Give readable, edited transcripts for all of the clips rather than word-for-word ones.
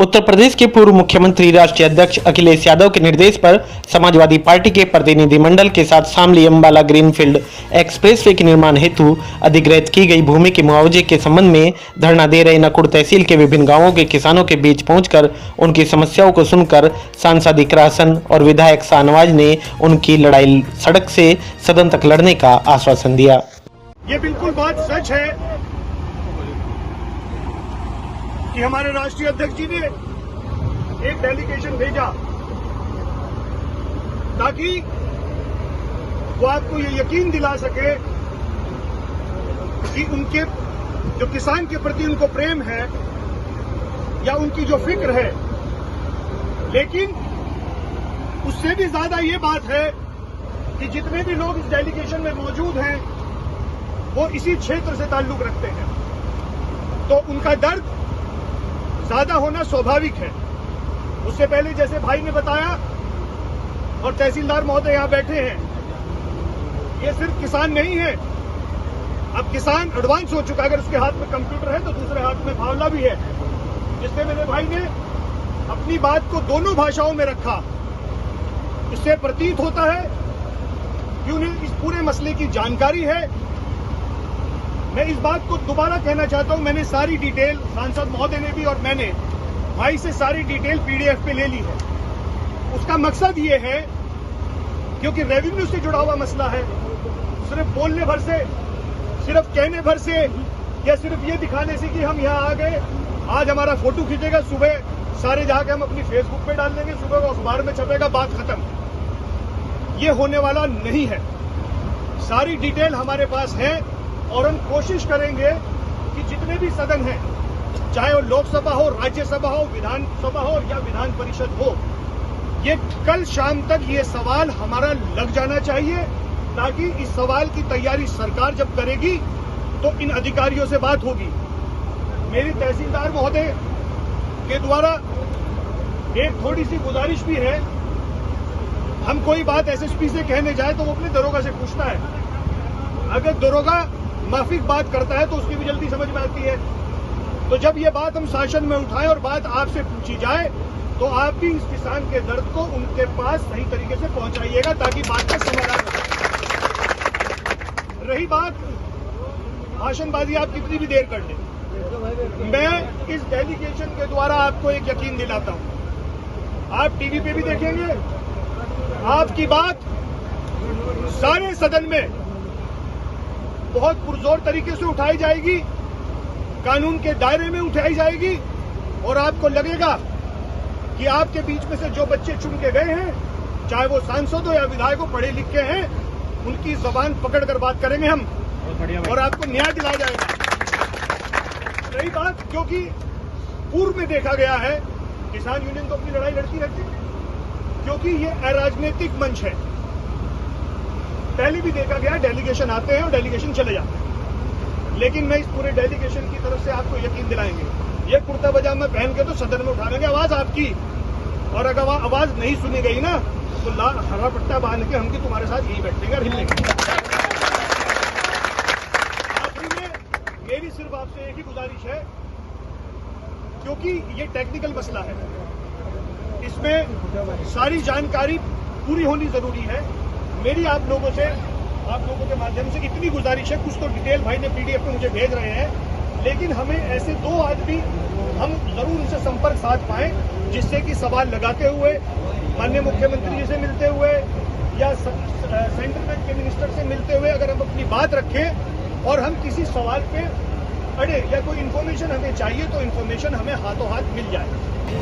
उत्तर प्रदेश के पूर्व मुख्यमंत्री राष्ट्रीय अध्यक्ष अखिलेश यादव के निर्देश पर समाजवादी पार्टी के प्रतिनिधिमंडल के साथ शामली अंबाला ग्रीनफील्ड एक्सप्रेसवे के निर्माण हेतु अधिग्रहित की गई भूमि के मुआवजे के संबंध में धरना दे रहे नकुड़ तहसील के विभिन्न गांवों के किसानों के बीच पहुंचकर उनकी समस्याओं को सुनकर सांसद इकरासन और विधायक शाहनवाज ने उनकी लड़ाई सड़क से सदन तक लड़ने का आश्वासन दिया। ये बिल्कुल बात सच है कि हमारे राष्ट्रीय अध्यक्ष जी ने एक डेलीगेशन भेजा ताकि वो आपको ये यकीन दिला सके कि उनके जो किसान के प्रति उनको प्रेम है या उनकी जो फिक्र है, लेकिन उससे भी ज्यादा ये बात है कि जितने भी लोग इस डेलीगेशन में मौजूद हैं वो इसी क्षेत्र से ताल्लुक रखते हैं, तो उनका दर्द ज्यादा होना स्वाभाविक है। उससे पहले जैसे भाई ने बताया और तहसीलदार महोदय यहां बैठे हैं, ये सिर्फ किसान नहीं है, अब किसान एडवांस हो चुका है। अगर उसके हाथ में कंप्यूटर है तो दूसरे हाथ में फावला भी है, जिससे मेरे भाई ने अपनी बात को दोनों भाषाओं में रखा। इससे प्रतीत होता है कि उन्हें इस पूरे मसले की जानकारी है। मैं इस बात को दोबारा कहना चाहता हूं, मैंने सारी डिटेल सांसद महोदय ने भी और मैंने भाई से सारी डिटेल पीडीएफ पे ले ली है। उसका मकसद ये है क्योंकि रेवेन्यू से जुड़ा हुआ मसला है, सिर्फ बोलने भर से, सिर्फ कहने भर से या सिर्फ ये दिखाने से कि हम यहाँ आ गए, आज हमारा फोटो खींचेगा, सुबह सारे जाके हम अपनी फेसबुक पे डाल देंगे, सुबह को अखबार में छपेगा, बात खत्म। ये होने वाला नहीं है। सारी डिटेल हमारे पास है और हम कोशिश करेंगे कि जितने भी सदन हैं, चाहे वो लोकसभा हो, राज्यसभा हो, विधानसभा हो या विधान परिषद हो, ये कल शाम तक ये सवाल हमारा लग जाना चाहिए, ताकि इस सवाल की तैयारी सरकार जब करेगी तो इन अधिकारियों से बात होगी। मेरी तहसीलदार महोदय के द्वारा एक थोड़ी सी गुजारिश भी है, हम कोई बात एसएसपी से कहने जाए तो वो अपने दरोगा से पूछता है, अगर दरोगा माफिक बात करता है तो उसकी भी जल्दी समझ में आती है। तो जब ये बात हम शासन में उठाएं और बात आपसे पूछी जाए तो आप भी इस किसान के दर्द को उनके पास सही तरीके से पहुंचाइएगा, ताकि बात का समाधान हो। रही बात भाषणबाजी आप कितनी भी देर कर लें, मैं इस डेलीगेशन के द्वारा आपको एक यकीन दिलाता हूं, आप टीवी पे भी देखेंगे, आपकी बात सारे सदन में बहुत पुरजोर तरीके से उठाई जाएगी, कानून के दायरे में उठाई जाएगी, और आपको लगेगा कि आपके बीच में से जो बच्चे चुन के गए हैं, चाहे वो सांसद हो या विधायक हो, पढ़े लिखे हैं, उनकी जबान पकड़कर बात करेंगे हम और आपको न्याय दिलाया जाएगा। रही बात, क्योंकि पूर्व में देखा गया है किसान यूनियन तो अपनी लड़ाई लड़ती रहती है, क्योंकि ये अराजनीतिक मंच है। पहले भी देखा गया, डेलीगेशन आते हैं और डेलीगेशन चले जाते हैं, लेकिन मैं इस पूरे डेलीगेशन की तरफ से आपको यकीन दिलाएंगे, ये कुर्ता पजामा पहन के तो सदन में उठाएंगे आवाज आपकी, और अगर आवाज नहीं सुनी गई ना तो लाल हरा पट्टा बांध के हम की तुम्हारे साथ यही बैठेंगे और हिलेंगे। आखिरी में मेरी सिर्फ आपसे एक ही गुजारिश है, क्योंकि ये टेक्निकल मसला है, इसमें सारी जानकारी पूरी होनी जरूरी है। मेरी आप लोगों के माध्यम से इतनी गुजारिश है, कुछ तो डिटेल भाई ने पीडीएफ पे मुझे भेज रहे हैं, लेकिन हमें ऐसे दो आदमी हम जरूर उनसे संपर्क साध पाएं, जिससे कि सवाल लगाते हुए माननीय मुख्यमंत्री जी से मिलते हुए या सेंट्रल बैंक के मिनिस्टर से मिलते हुए अगर हम अपनी बात रखें और हम किसी सवाल पे अड़े या कोई इन्फॉर्मेशन हमें चाहिए तो इन्फॉर्मेशन हमें हाथों हाथ मिल जाए।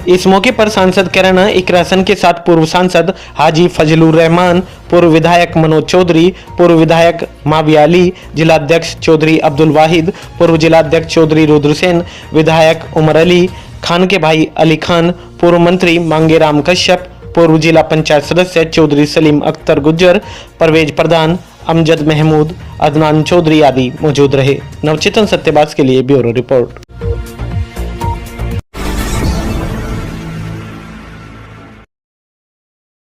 इस मौके पर सांसद किरण इकरासन के साथ पूर्व सांसद हाजी फजलुर रहमान, पूर्व विधायक मनोज चौधरी, पूर्व विधायक माविया अली, जिलाध्यक्ष चौधरी अब्दुल वाहिद, पूर्व जिलाध्यक्ष चौधरी रुद्रसेन, विधायक उमर अली खान के भाई अली खान, पूर्व मंत्री मांगेराम कश्यप, पूर्व जिला पंचायत सदस्य चौधरी सलीम अख्तर गुज्जर, परवेज प्रधान, अमजद महमूद, अदनान चौधरी आदि मौजूद रहे। नवचेतन सत्यवास के लिए ब्यूरो रिपोर्ट।